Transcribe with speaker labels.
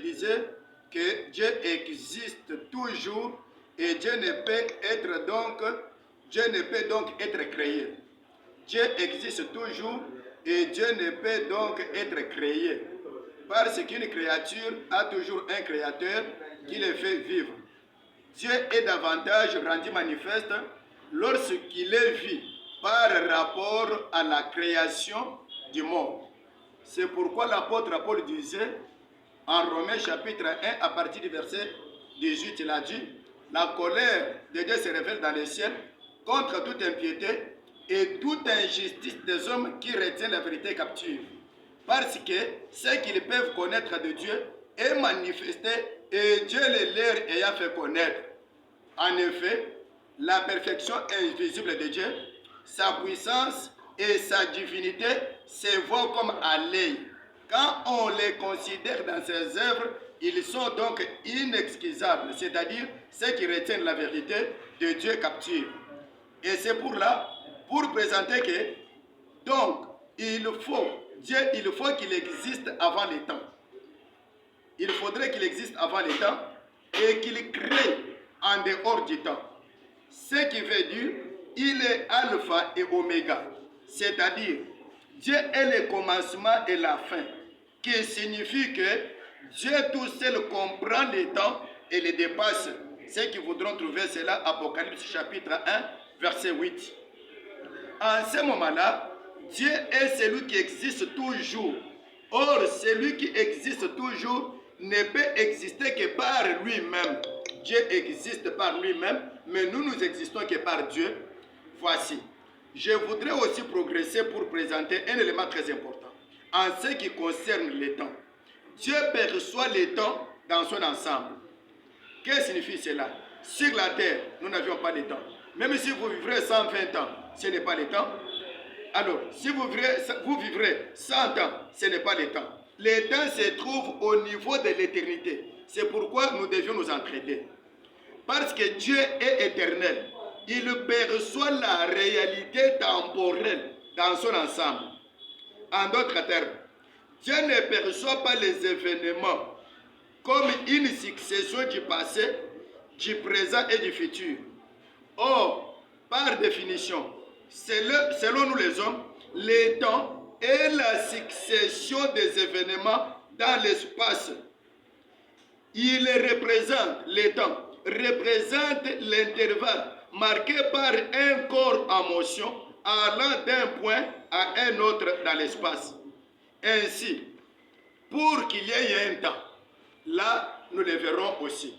Speaker 1: disait que Dieu existe toujours et Dieu ne peut donc être créé. Dieu existe toujours et Dieu ne peut donc être créé. Parce qu'une créature a toujours un créateur qui le fait vivre. Dieu est davantage rendu manifeste lorsqu'il est vu par rapport à la création du monde. C'est pourquoi l'apôtre Paul disait en Romains chapitre 1 à partir du verset 18, il a dit: la colère de Dieu se révèle dans les cieux contre toute impiété et toute injustice des hommes qui retiennent la vérité captive. Parce que ce qu'ils peuvent connaître de Dieu est manifesté et Dieu les leur ayant fait connaître. En effet, la perfection invisible de Dieu, sa puissance et sa divinité se voient comme à l'œil. Quand on les considère dans ses œuvres, ils sont donc inexcusables, c'est-à-dire ceux qui retiennent la vérité de Dieu captive. Et c'est pour présenter que, donc, il faut qu'il existe avant les temps. Il faudrait qu'il existe avant les temps et qu'il crée en dehors du temps. Ce qui veut dire, il est alpha et oméga, c'est-à-dire Dieu est le commencement et la fin, qui signifie que Dieu tout seul comprend les temps et les dépasse. Ceux qui voudront trouver cela, Apocalypse chapitre 1, verset 8. En ce moment-là, Dieu est celui qui existe toujours. Or, celui qui existe toujours ne peut exister que par lui-même. Dieu existe par lui-même, mais nous existons que par Dieu. Voici. Je voudrais aussi progresser pour présenter un élément très important. En ce qui concerne les temps, Dieu perçoit les temps dans son ensemble. Que signifie cela? Sur la terre, nous n'avions pas de temps. Même si vous vivrez 120 ans, ce n'est pas le temps. Alors, si vous vivrez 100 ans, ce n'est pas le temps. Le temps se trouve au niveau de l'éternité. C'est pourquoi nous devions nous entraider. Parce que Dieu est éternel. Il perçoit la réalité temporelle dans son ensemble. En d'autres termes, Dieu ne perçoit pas les événements comme une succession du passé, du présent et du futur. Or, par définition, selon nous les hommes, le temps est la succession des événements dans l'espace. Il représente, le temps représente l'intervalle marqué par un corps en motion allant d'un point à un autre dans l'espace. Ainsi, pour qu'il y ait un temps, là, nous le verrons aussi.